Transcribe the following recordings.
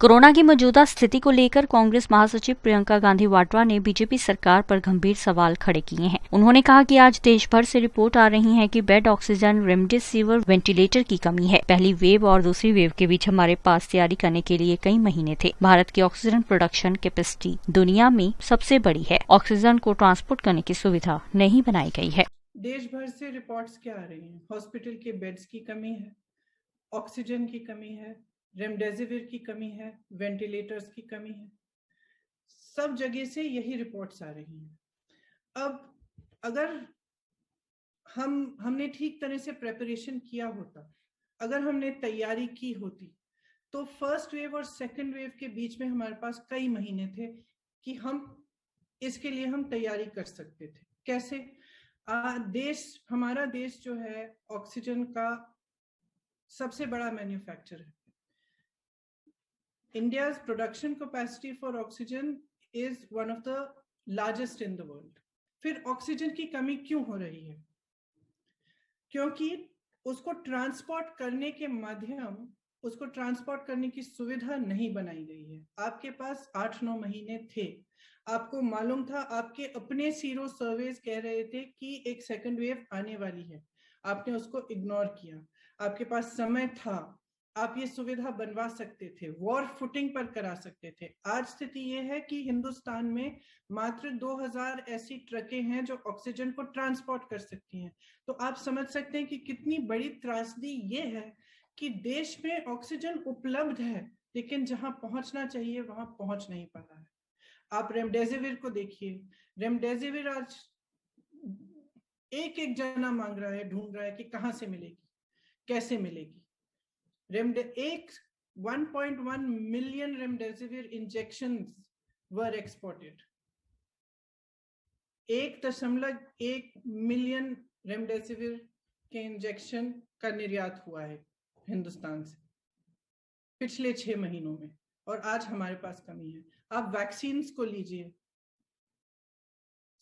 Corona की मौजूदा स्थिति को लेकर कांग्रेस महासचिव प्रियंका गांधी वाड्रा ने बीजेपी सरकार पर गंभीर सवाल खड़े किए हैं। उन्होंने कहा कि आज देश भर से रिपोर्ट आ रही है कि बेड, ऑक्सीजन, रेमडेसिविर, वेंटिलेटर की कमी है। पहली वेव और दूसरी वेव के बीच हमारे पास तैयारी करने के लिए कई महीने थे। भारत की ऑक्सीजन प्रोडक्शन कैपेसिटी दुनिया में सबसे बड़ी है। ऑक्सीजन को ट्रांसपोर्ट करने की सुविधा नहीं बनाई गई है। देश भर से रिपोर्ट्स क्या आ रही हैं? हॉस्पिटल के बेड्स की कमी है, ऑक्सीजन की कमी है, रेमडेसिविर की कमी है, वेंटिलेटर्स की कमी है। सब जगह से यही रिपोर्ट्स आ रही हैं। अब अगर हमने ठीक तरह से प्रिपरेशन किया होता, अगर हमने तैयारी की होती, तो फर्स्ट वेव और सेकंड वेव के बीच में हमारे पास कई महीने थे कि इसके लिए हम तैयारी कर सकते थे। कैसे? हमारा देश जो है ऑक्सीजन का सबसे बड़ा मैन्युफैक्चरर है। India's production capacity for oxygen is one of the largest in the world. फिर ऑक्सीजन की कमी क्यों हो रही है? क्योंकि उसको ट्रांसपोर्ट करने की सुविधा नहीं बनाई गई है। आपके पास 8-9 महीने थे, आपको मालूम था, आपके अपने सीरो सर्वेस कह रहे थे कि एक सेकंड वेव आने वाली है, आपने उसको इग्नोर किया। आपके पास समय था, आप ये सुविधा बनवा सकते थे, वॉर फुटिंग पर करा सकते थे। आज स्थिति ये है कि हिंदुस्तान में मात्र 2000 ऐसी ट्रकें हैं जो ऑक्सीजन को ट्रांसपोर्ट कर सकती हैं। तो आप समझ सकते हैं कि कितनी बड़ी त्रासदी ये है कि देश में ऑक्सीजन उपलब्ध है, लेकिन जहां पहुंचना चाहिए वहां पहुंच नहीं पा रहा है। आप रेमडेसिविर को देखिए, रेमडेसिविर आज एक जना मांग रहा है, ढूंढ रहा है कि कहां से मिलेगी, कैसे मिलेगी। 1.1 million remdesivir injections were exported. 1.1 million remdesivir के इंजेक्शन का निर्यात हुआ है हिंदुस्तान से पिछले 6 महीनों में, और आज हमारे पास कमी है। आप वैक्सीन को लीजिए,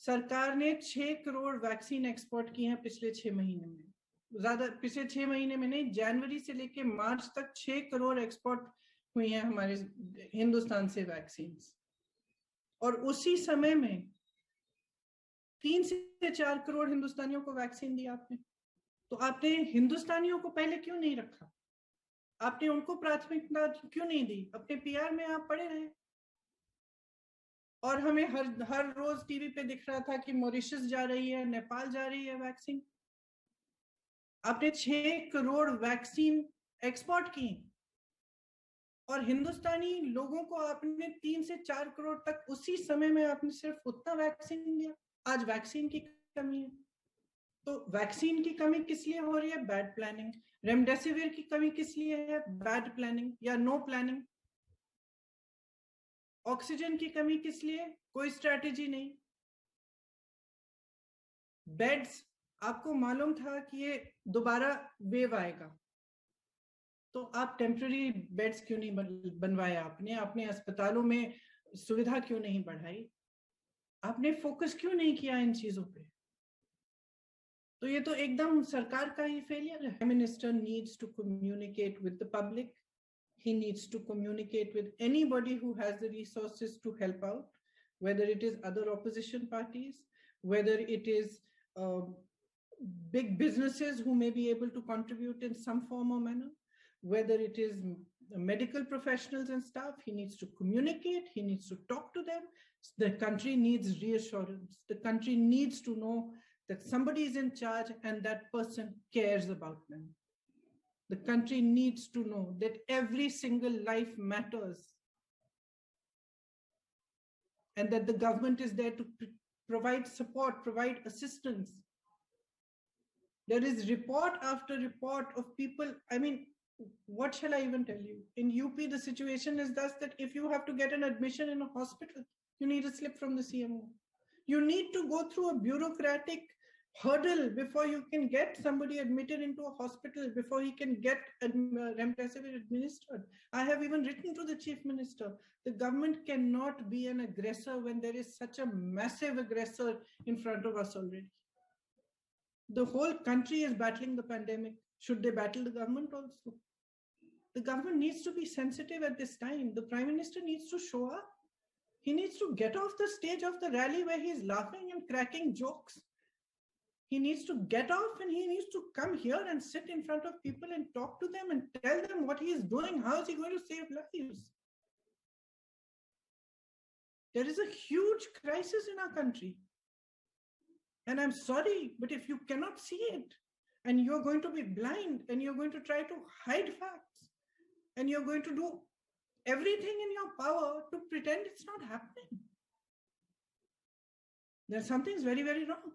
सरकार ने 6 करोड़ वैक्सीन एक्सपोर्ट की हैं पिछले 6 महीने में। पिछले 6 महीने में नहीं, जनवरी से लेकर मार्च तक 6 करोड़ एक्सपोर्ट हुई हैं हमारे हिंदुस्तान से वैक्सीन। और उसी समय में 3 से 4 करोड़ हिंदुस्तानियों को वैक्सीन दी आपने। तो आपने हिंदुस्तानियों को पहले क्यों नहीं रखा? आपने उनको प्राथमिकता क्यों नहीं दी? अपने पीआर में आप पड़े रहे, और हमें हर रोज टीवी पे दिख रहा था कि मॉरिशस जा रही है, नेपाल जा रही है वैक्सीन। आपने 6 करोड़ वैक्सीन एक्सपोर्ट की, और हिंदुस्तानी लोगों को आपने 3 से 4 करोड़ तक उसी समय में आपने सिर्फ उतना वैक्सीन दिया। आज वैक्सीन की कमी है। तो वैक्सीन की कमी किस लिए हो रही है? Bad planning. रेमडेसिविर की कमी किस लिए है? बैड प्लानिंग या नो प्लानिंग। ऑक्सीजन की कमी किस लिए? कोई स्ट्रेटेजी नहीं। बेड्स, आपको मालूम था कि ये दोबारा वेव आएगा, तो आप टेम्पररी बेड्स क्यों नहीं बनवाए? आपने अस्पतालों में सुविधा क्यों नहीं बढ़ाई? आपने फोकस क्यों नहीं किया इन चीजों पे? तो ये तो एकदम सरकार का ही फेलियर है। Minister needs to communicate with the public, he needs to communicate with anybody who has the resources to help out, whether it is other opposition parties, whether it is big businesses who may be able to contribute in some form or manner, whether it is medical professionals and staff. He needs to communicate, he needs to talk to them. The country needs reassurance. The country needs to know that somebody is in charge and that person cares about them. The country needs to know that every single life matters, and that the government is there to provide support, provide assistance. There is report after report of people. I mean, what shall I even tell you? In UP, the situation is thus that if you have to get an admission in a hospital, you need a slip from the CMO. You need to go through a bureaucratic hurdle before you can get somebody admitted into a hospital, before he can get remdesivir administered. I have even written to the chief minister. The government cannot be an aggressor when there is such a massive aggressor in front of us already. The whole country is battling the pandemic. Should they battle the government also? The government needs to be sensitive at this time. The Prime Minister needs to show up. He needs to get off the stage of the rally where he's laughing and cracking jokes. He needs to get off and he needs to come here and sit in front of people and talk to them and tell them what he is doing. How is he going to save lives? There is a huge crisis in our country. And I'm sorry, but if you cannot see it and you're going to be blind and you're going to try to hide facts and you're going to do everything in your power to pretend it's not happening, then something's very, very wrong.